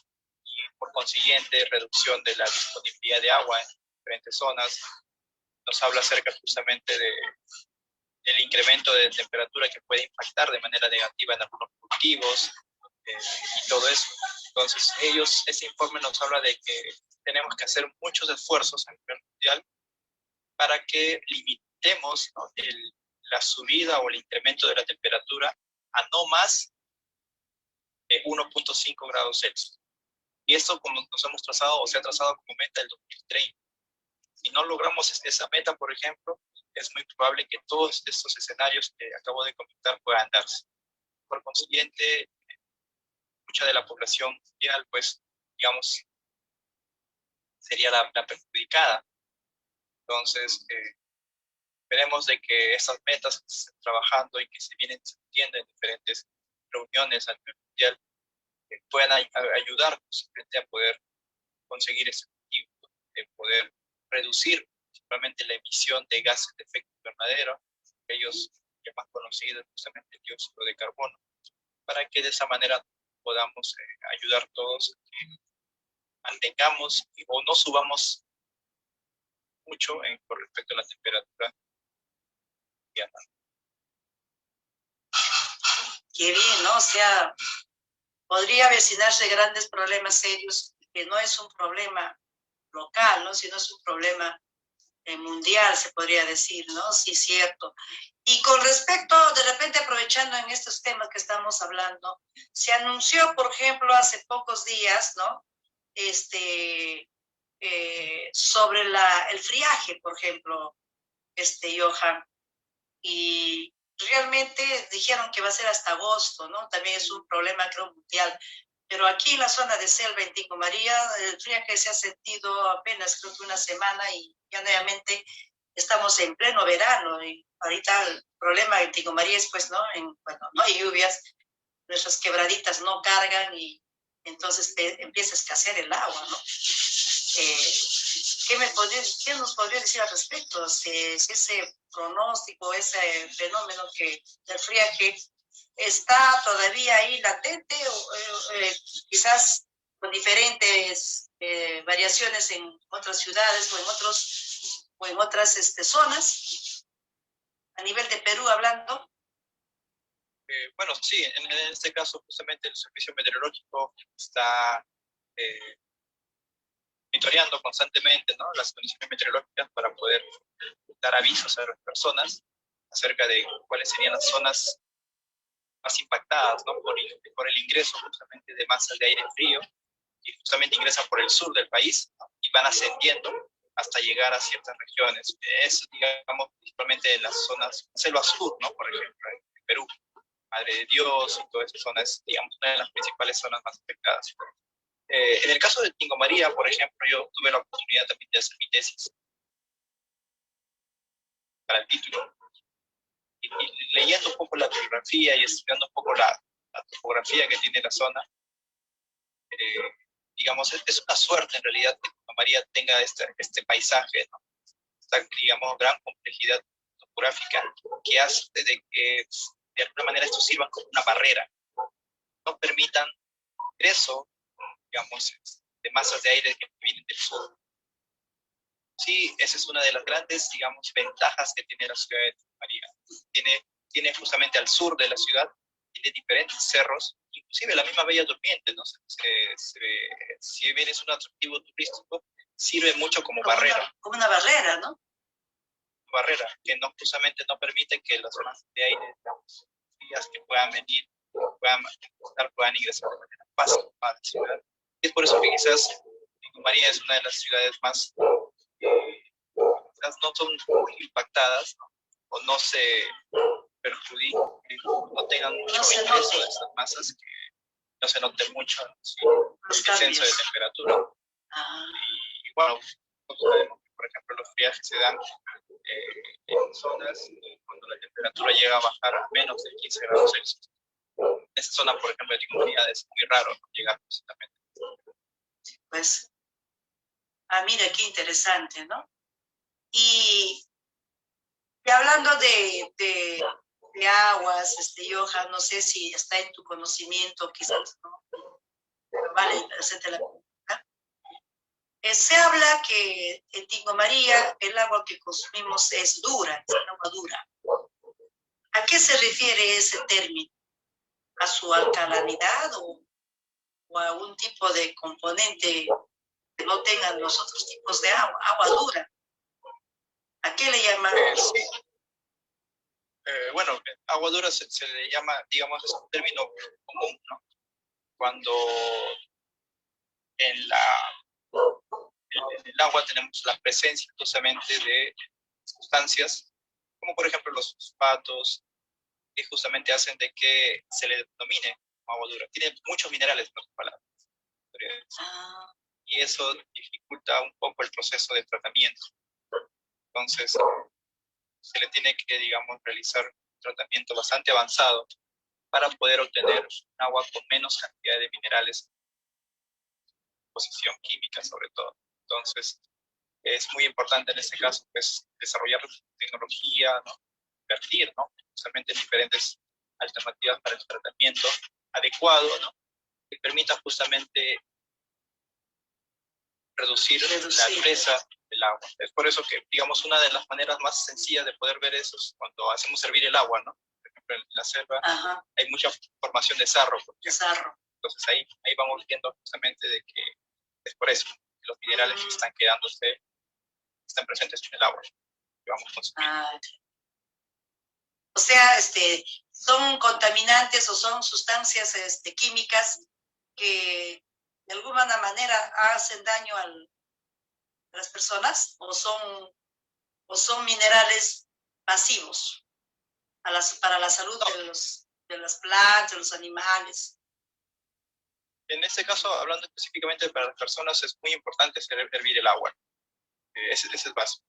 y por consiguiente reducción de la disponibilidad de agua en diferentes zonas. Nos habla acerca justamente del incremento de temperatura que puede impactar de manera negativa en algunos cultivos y todo eso. Entonces ese informe nos habla de que tenemos que hacer muchos esfuerzos a nivel mundial para que limitemos, ¿no?, la subida o el incremento de la temperatura a no más de 1.5 grados Celsius. Y esto, como nos hemos trazado o se ha trazado como meta el 2030. Si no logramos esa meta, por ejemplo, es muy probable que todos estos escenarios que acabo de comentar puedan darse. Por consiguiente, mucha de la población mundial, pues, digamos, sería la perjudicada. Entonces, esperemos de que estas metas que se están trabajando y que se vienen discutiendo en diferentes reuniones a nivel mundial puedan ayudarnos a poder conseguir ese objetivo, de poder reducir principalmente la emisión de gases de efecto invernadero, aquellos que más conocidos justamente el dióxido de carbono, para que de esa manera podamos ayudar todos a que mantengamos o no subamos mucho con respecto a la temperatura. Qué bien, ¿no? O sea, podría avecinarse grandes problemas serios, que no es un problema local, ¿no?, sino es un problema mundial, se podría decir, ¿no? Sí, cierto. Y con respecto, de repente aprovechando en estos temas que estamos hablando, se anunció, por ejemplo, hace pocos días, ¿no?, sobre el friaje, por ejemplo, Johan, y realmente dijeron que va a ser hasta agosto, ¿no? También es un problema, creo, mundial. Pero aquí en la zona de Selva, en Tingo María, el friaje se ha sentido apenas, creo que una semana, y ya nuevamente estamos en pleno verano. Y ahorita el problema en Tingo María es, pues, ¿no? Cuando no hay lluvias, nuestras quebraditas no cargan y entonces empieza a escasear el agua, ¿no? ¿Qué nos podría decir al respecto? Si ese pronóstico, ese fenómeno del friaje está todavía ahí latente o quizás con diferentes variaciones en otras ciudades o en otras zonas, a nivel de Perú hablando. Bueno, sí, en este caso justamente el servicio meteorológico está monitoreando constantemente, ¿no?, las condiciones meteorológicas para poder dar avisos a las personas acerca de cuáles serían las zonas más impactadas, ¿no?, por el ingreso justamente de masas de aire frío, y justamente ingresan por el sur del país, ¿no?, y van ascendiendo hasta llegar a ciertas regiones. Es, digamos, principalmente en las zonas, selva sur, ¿no?, por ejemplo, en Perú, Madre de Dios y toda esa zona es, digamos, una de las principales zonas más afectadas. En el caso de Tingo María, por ejemplo, yo tuve la oportunidad también de hacer mi tesis para el título, y leyendo un poco la bibliografía y estudiando un poco la topografía que tiene la zona, digamos, es una suerte en realidad que Tingo María tenga este paisaje, ¿no?, esta, digamos, gran complejidad topográfica que hace de que de alguna manera esto sirva como una barrera, no permitan ingreso, digamos, de masas de aire que vienen del sur. Sí, esa es una de las grandes, digamos, ventajas que tiene la ciudad de Tingo María. Tiene justamente al sur de la ciudad, tiene diferentes cerros, inclusive la misma Bella Durmiente, ¿no? Si bien es un atractivo turístico, sirve mucho como barrera. Como una barrera, ¿no? Barrera, que no, justamente no permite que las zonas de aire, digamos, frías que puedan venir, puedan ingresar de manera fácil a la ciudad. Y es por eso que quizás Tingo María es una de las ciudades más, quizás no son muy impactadas, ¿no?, o no se perjudican, no tengan mucho ingreso de estas masas, que no se note mucho el descenso de temperatura. Y bueno, nosotros sabemos que, por ejemplo, los friajes se dan en zonas cuando la temperatura llega a bajar a menos de 15 grados Celsius. En esa zona, por ejemplo, de Tingo María es muy raro, ¿no?, llegar constantemente. Pues, mira, qué interesante, ¿no? Y hablando de aguas, Johan, no sé si está en tu conocimiento, quizás, ¿no? Pero vale hacerte la pregunta. Se habla que en Tingo María el agua que consumimos es dura, es un agua dura. ¿A qué se refiere ese término? ¿A su alcalinidad o a algún tipo de componente que no tengan los otros tipos de agua? Agua dura. ¿A qué le llaman? Sí. Bueno, agua dura se le llama, digamos, es un término común, ¿no?, cuando en el agua tenemos la presencia justamente de sustancias, como por ejemplo los fosfatos, que justamente hacen de que se le denomine como agua dura. Tiene muchos minerales, en otras palabras, y eso dificulta un poco el proceso de tratamiento. Entonces, se le tiene que, digamos, realizar un tratamiento bastante avanzado para poder obtener un agua con menos cantidad de minerales, composición química sobre todo. Entonces, es muy importante en este caso, pues, desarrollar tecnología, ¿no?, invertir, ¿no?, justamente en diferentes alternativas para el tratamiento adecuado, ¿no?, que permita justamente reducir la dureza del agua. Es por eso que, digamos, una de las maneras más sencillas de poder ver eso es cuando hacemos hervir el agua, ¿no? Por ejemplo, en la selva hay mucha formación de sarro. Entonces ahí vamos viendo justamente de que es por eso que los minerales que están presentes en el agua que vamos consumiendo. O sea, son contaminantes o son sustancias químicas que de alguna manera hacen daño a las personas, o son minerales pasivos para la salud de las plantas, de los animales. En este caso, hablando específicamente para las personas, es muy importante hacer hervir el agua. Ese es básico.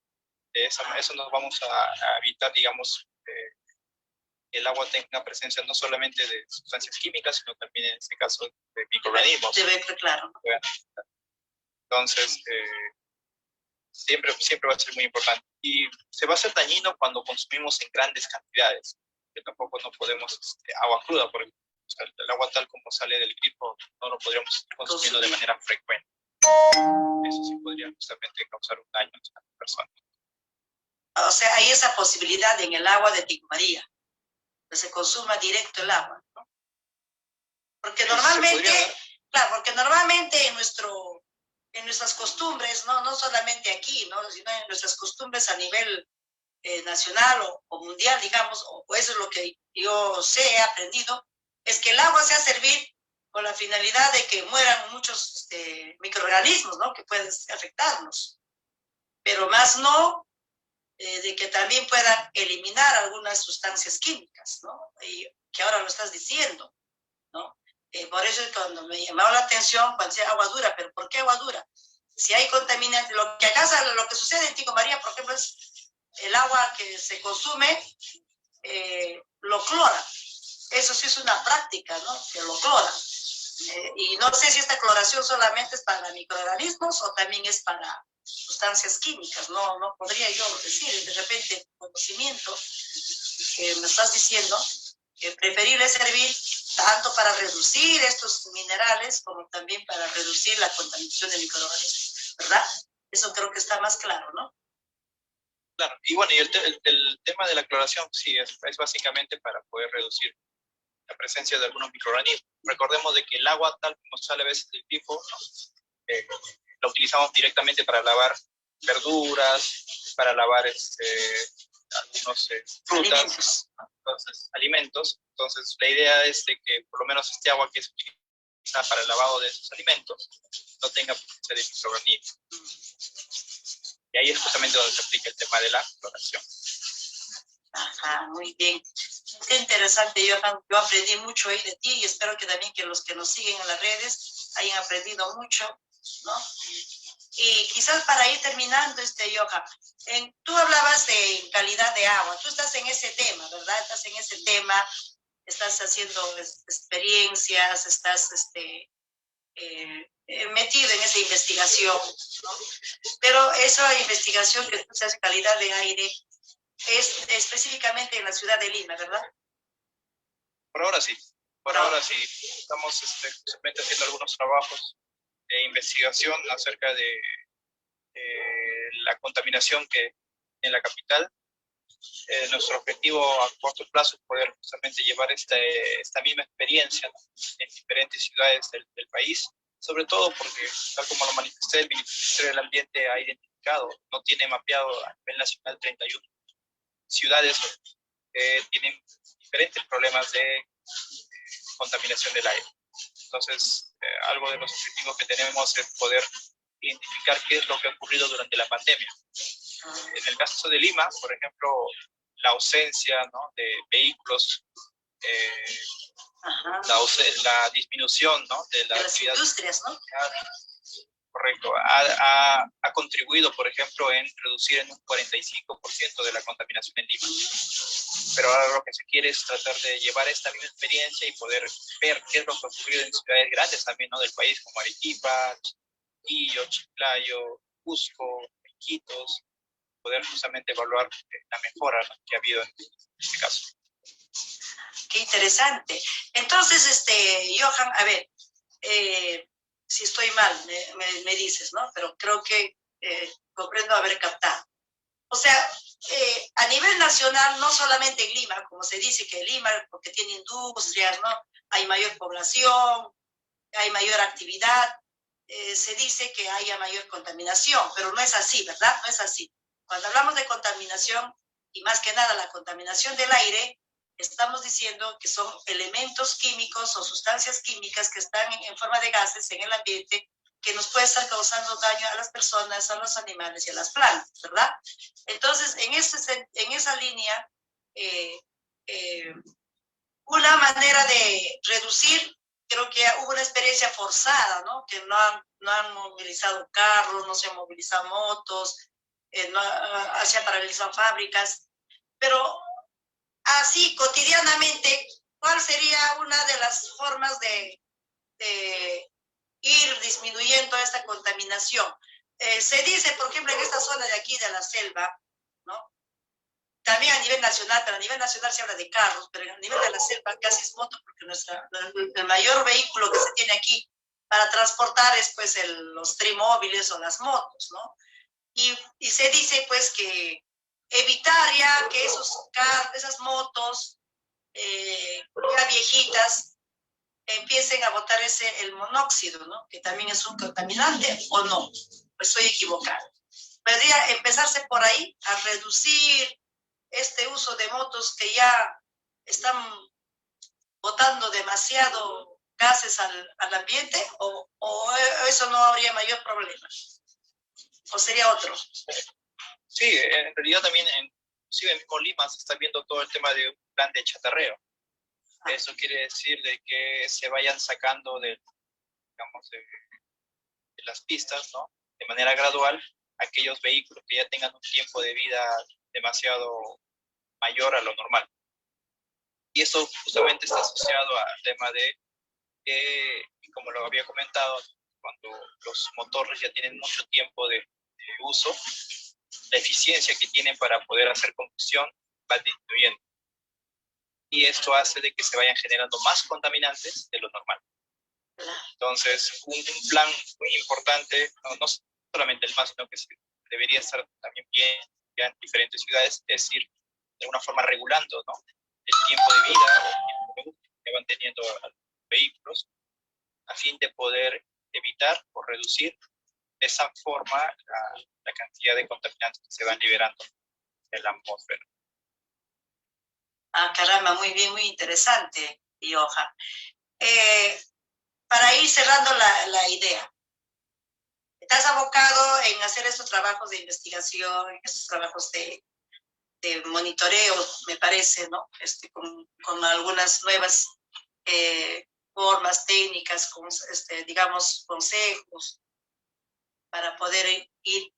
Eso nos vamos a evitar, digamos, que el agua tenga presencia no solamente de sustancias químicas, sino también en este caso de microorganismos. Claro. Entonces, siempre va a ser muy importante. Y se va a hacer dañino cuando consumimos en grandes cantidades, que tampoco no podemos, agua cruda, por ejemplo. O sea, el agua tal como sale del grifo no lo podríamos estar consumiendo de manera frecuente. Eso sí podría justamente causar un daño a la persona. O sea, hay esa posibilidad en el agua de Tingo María, que se consuma directo el agua, ¿no? Porque normalmente, claro, porque normalmente en en nuestras costumbres, ¿no? No solamente aquí, ¿no? Sino en nuestras costumbres a nivel nacional o mundial, digamos, o eso es lo que yo sé, he aprendido, es que el agua se ha servir con la finalidad de que mueran muchos microorganismos, ¿no? Que pueden afectarnos, pero más no de que también puedan eliminar algunas sustancias químicas, ¿no? Y que ahora lo estás diciendo, ¿no? Por eso es cuando me llamaba la atención cuando decía agua dura, pero ¿por qué agua dura? Si hay contaminantes, lo que sucede en Tico María, por ejemplo, es el agua que se consume, lo clora. Eso sí es una práctica, ¿no? Que lo clora. Y no sé si esta cloración solamente es para microorganismos o también es para sustancias químicas. No podría yo decir, de repente, conocimiento que me estás diciendo, que preferible servir tanto para reducir estos minerales como también para reducir la contaminación de microorganismos, ¿verdad? Eso creo que está más claro, ¿no? Claro, y bueno, y el tema de la cloración, sí, es básicamente para poder reducir la presencia de algunos microorganismos. Recordemos de que el agua, tal como sale a veces del grifo, ¿no? La utilizamos directamente para lavar verduras, para lavar algunos frutas, alimentos. Entonces, la idea es de que por lo menos este agua que es utilizada para el lavado de esos alimentos no tenga presencia de microorganismos. Y ahí es justamente donde se aplica el tema de la cloración. Ajá, muy bien. Qué interesante, Johan. Yo aprendí mucho hoy de ti y espero que también que los que nos siguen en las redes hayan aprendido mucho, ¿no? Y quizás para ir terminando, Johan, tú hablabas de calidad de agua. Tú estás en ese tema, ¿verdad? Estás en ese tema, estás haciendo experiencias, estás metido en esa investigación, ¿no? Pero esa investigación que se hace calidad de aire es específicamente en la ciudad de Lima, ¿verdad? Por ahora sí. Por ahora sí. Estamos justamente haciendo algunos trabajos de investigación acerca de la contaminación que en la capital. Nuestro objetivo a corto plazo es poder justamente llevar esta misma experiencia, ¿no? En diferentes ciudades del país, sobre todo porque, tal como lo manifesté, el Ministerio del Ambiente ha identificado, no tiene mapeado a nivel nacional 31 ciudades que tienen diferentes problemas de contaminación del aire. Entonces, algo de los objetivos que tenemos es poder identificar qué es lo que ha ocurrido durante la pandemia. En el caso de Lima, por ejemplo, la ausencia, ¿no?, de vehículos, la disminución, ¿no?, de las industrias, ¿no? Correcto, ha contribuido, por ejemplo, en reducir en un 45% de la contaminación en Lima. Pero ahora lo que se quiere es tratar de llevar esta misma experiencia y poder ver qué es lo que ha ocurrido en ciudades grandes también, ¿no?, del país, como Arequipa, Quillo, Chiclayo, Cusco, Iquitos, poder justamente evaluar la mejora, ¿no?, que ha habido en este caso. Qué interesante. Entonces, Johan, a ver, si estoy mal, me dices, ¿no? Pero creo que comprendo haber captado. O sea, a nivel nacional, no solamente en Lima, como se dice que Lima, porque tiene industrias, ¿no? Hay mayor población, hay mayor actividad, se dice que haya mayor contaminación, pero no es así, ¿verdad? No es así. Cuando hablamos de contaminación, y más que nada la contaminación del aire, estamos diciendo que son elementos químicos o sustancias químicas que están en forma de gases en el ambiente que nos puede estar causando daño a las personas, a los animales y a las plantas, ¿verdad? Entonces, en esa línea, una manera de reducir, creo que hubo una experiencia forzada, ¿no? Que no han movilizado carros, no se han movilizado motos, se han paralizado fábricas, pero así cotidianamente, ¿cuál sería una de las formas de ir disminuyendo esta contaminación? Se dice, por ejemplo, en esta zona de aquí de la selva, ¿no? También a nivel nacional, pero a nivel nacional se habla de carros, pero a nivel de la selva casi es moto, porque el mayor vehículo que se tiene aquí para transportar es pues los trimóviles o las motos, ¿no? Y se dice pues que evitar ya que esas motos ya viejitas empiecen a botar el monóxido, ¿no? Que también es un contaminante, ¿o no? Pues estoy equivocada. Podría empezarse por ahí, a reducir este uso de motos que ya están botando demasiado gases al ambiente, o eso no habría mayor problema, o sería otro. Sí, en realidad también, inclusive en mismo Lima se está viendo todo el tema de un plan de chatarreo. Eso quiere decir de que se vayan sacando digamos, de las pistas, ¿no? De manera gradual, aquellos vehículos que ya tengan un tiempo de vida demasiado mayor a lo normal. Y eso justamente está asociado al tema de que, como lo había comentado, cuando los motores ya tienen mucho tiempo de uso, la eficiencia que tienen para poder hacer combustión va disminuyendo. Y esto hace de que se vayan generando más contaminantes de lo normal. Entonces, un plan muy importante, no solamente el más, sino que debería estar también bien ya en diferentes ciudades, es ir de alguna forma regulando, ¿no?, el tiempo de vida o el tiempo de uso que van teniendo los vehículos, a fin de poder evitar o reducir de esa forma la cantidad de contaminantes que se van liberando en la atmósfera. Ah, caramba, muy bien, muy interesante, Johan. Para ir cerrando la idea, estás abocado en hacer estos trabajos de investigación, estos trabajos de monitoreo, me parece, ¿no? Con algunas nuevas formas técnicas, con, digamos, consejos, para poder ir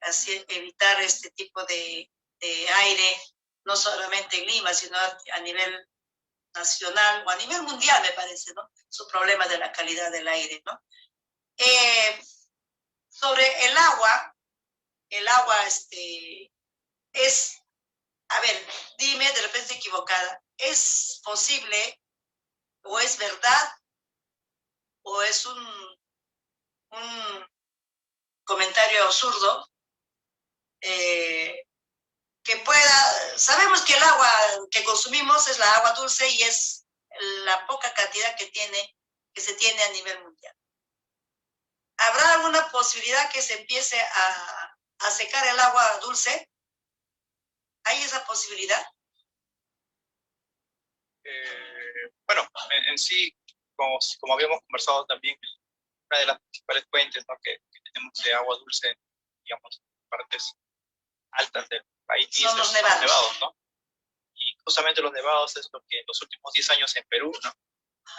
evitar este tipo de aire, no solamente en Lima, sino a nivel nacional o a nivel mundial, me parece, ¿no? Su problema de la calidad del aire, ¿no? Sobre el agua es, a ver, dime, de repente equivocada, ¿es posible o es verdad o es un comentario absurdo que sabemos que el agua que consumimos es la agua dulce y es la poca cantidad que se tiene a nivel mundial? ¿Habrá alguna posibilidad que se empiece a secar el agua dulce? ¿Hay esa posibilidad? Bueno, en sí, como habíamos conversado también, una de las principales fuentes, ¿no?, que tenemos de agua dulce, digamos, partes altas del país, son los nevados, ¿no? Y justamente los nevados es lo que en los últimos 10 años en Perú, ¿no?,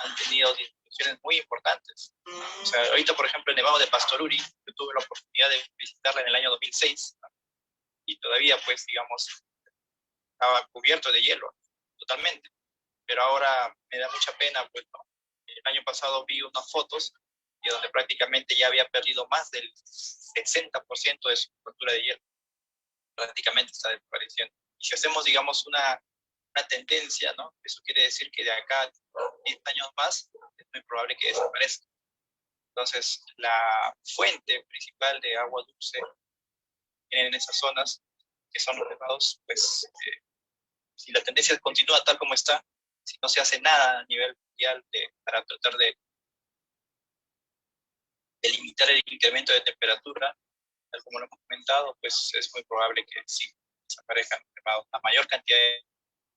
han tenido disminuciones muy importantes. O sea, ahorita, por ejemplo, el nevado de Pastoruri, yo tuve la oportunidad de visitarla en el año 2006, ¿no?, y todavía, pues, digamos, estaba cubierto de hielo, totalmente. Pero ahora me da mucha pena, pues, ¿no? El año pasado vi unas fotos y donde prácticamente ya había perdido más del 60% de su cobertura de hielo. Prácticamente está desapareciendo. Y si hacemos, digamos, una tendencia, ¿no?, eso quiere decir que de acá a 10 años más es muy probable que desaparezca. Entonces, la fuente principal de agua dulce en esas zonas, que son los nevados, pues, si la tendencia continúa tal como está, si no se hace nada a nivel mundial para tratar de limitar el incremento de temperatura, tal como lo hemos comentado, pues es muy probable que sí desaparezcan la mayor cantidad de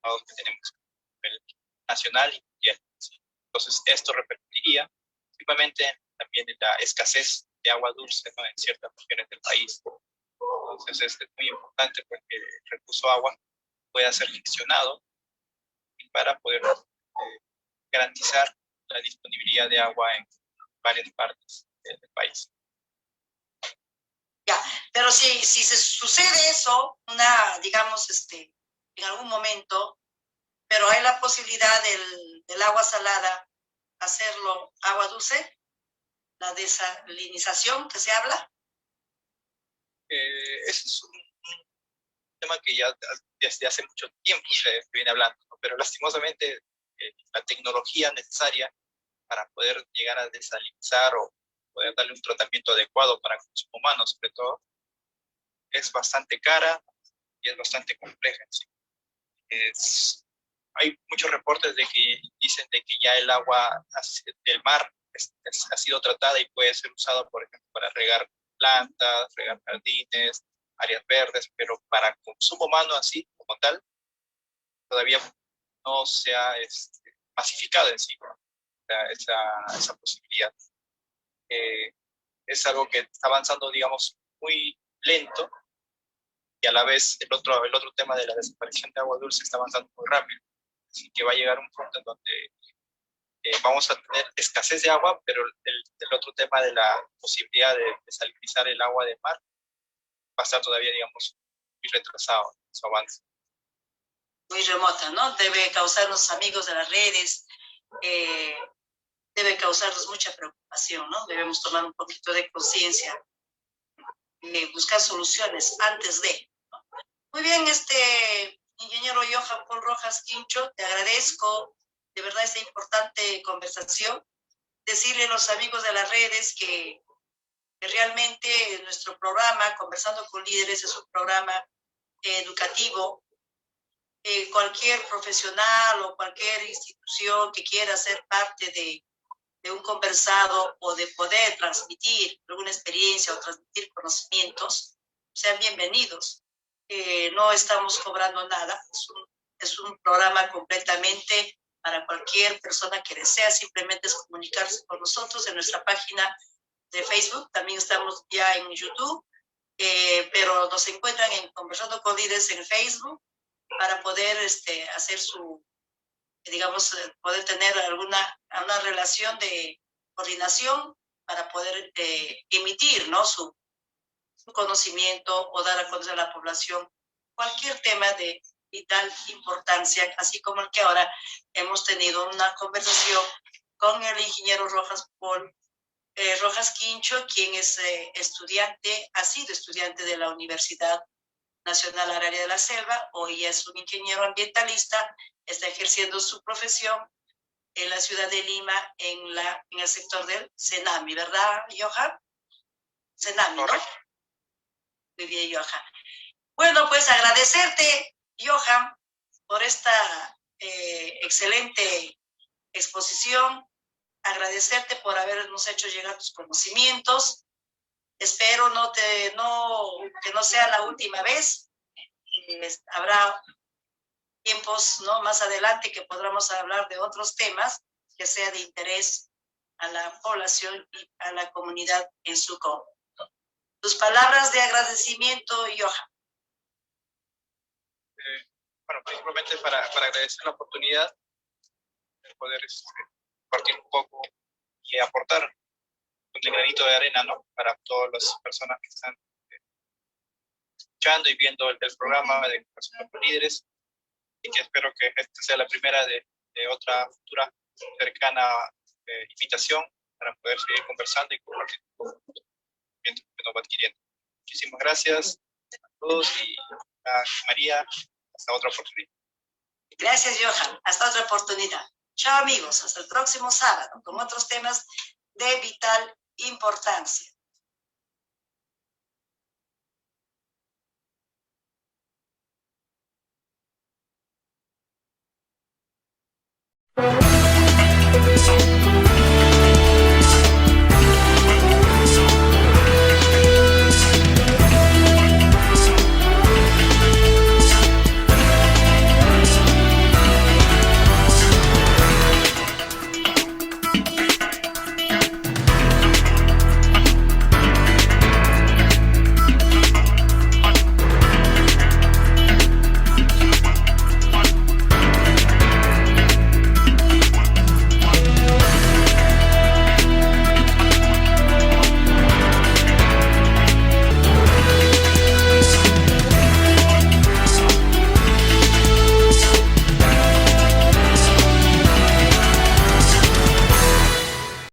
nevados que tenemos a nivel nacional y mundial. ¿Sí? Entonces, esto repercutiría principalmente también en la escasez de agua dulce, ¿no?, en ciertas regiones del país. Entonces, es muy importante, pues, que el recurso agua pueda ser gestionado para poder garantizar la disponibilidad de agua en varias partes del país. Ya, pero si se sucede eso, digamos, en algún momento, pero hay la posibilidad del agua salada hacerlo agua dulce, la desalinización que se habla. Ese es un tema que ya desde hace mucho tiempo se viene hablando, ¿no?, pero lastimosamente la tecnología necesaria para poder llegar a desalinizar o poder darle un tratamiento adecuado para el consumo humano, sobre todo, es bastante cara y es bastante compleja. Es hay muchos reportes de que dicen de que ya el agua del mar ha sido tratada y puede ser usada, por ejemplo, para regar plantas, regar jardines, áreas verdes, pero para consumo humano así como tal, todavía no se ha masificado en sí, ¿no? Esa posibilidad. Es algo que está avanzando, digamos, muy lento, y a la vez el otro tema de la desaparición de agua dulce está avanzando muy rápido. Así que va a llegar un punto en donde vamos a tener escasez de agua, pero el otro tema de la posibilidad de salinizar el agua de mar va a estar todavía, digamos, muy retrasado en su avance. Muy remota, ¿no? Debe causarnos, amigos de las redes, debe causarnos mucha preocupación, ¿no? Debemos tomar un poquito de conciencia, buscar soluciones antes de, ¿no? Muy bien, ingeniero Johan Paul Rojas Quincho, te agradezco de verdad esta importante conversación. Decirle a los amigos de las redes que realmente nuestro programa, Conversando con Líderes, es un programa educativo. Cualquier profesional o cualquier institución que quiera ser parte de un conversado o de poder transmitir alguna experiencia o transmitir conocimientos, sean bienvenidos. No estamos cobrando nada, es un programa completamente para cualquier persona que desea simplemente es comunicarse con nosotros en nuestra página de Facebook. También estamos ya en YouTube, pero nos encuentran en Conversando con Líderes en Facebook para poder hacer digamos, poder tener una relación de coordinación para poder emitir, ¿no? su conocimiento o dar a conocer a la población cualquier tema de vital importancia, así como el que ahora hemos tenido una conversación con el ingeniero Rojas Paul Rojas Quincho, quien es ha sido estudiante de la Universidad Nacional Agraria de la Selva, hoy es un ingeniero ambientalista, está ejerciendo su profesión en la ciudad de Lima, en el sector del Senami, ¿verdad, Johan? Senami, ¿no? Muy bien, Johan. Bueno, pues agradecerte, Johan, por esta excelente exposición, agradecerte por habernos hecho llegar tus conocimientos. Espero que no sea la última vez. Habrá tiempos, ¿no?, más adelante que podamos hablar de otros temas que sea de interés a la población y a la comunidad en su conjunto. Tus palabras de agradecimiento, Johan. Bueno, principalmente para agradecer la oportunidad de poder compartir un poco y aportar un granito de arena, ¿no?, para todas las personas que están escuchando y viendo el programa de Conversando con Líderes, y que espero que esta sea la primera de otra futura cercana invitación para poder seguir conversando y compartir un poco que nos va adquiriendo. Muchísimas gracias a todos y a María, hasta otra oportunidad. Gracias, Johan. Hasta otra oportunidad. Chao, amigos. Hasta el próximo sábado con otros temas de vital importancia.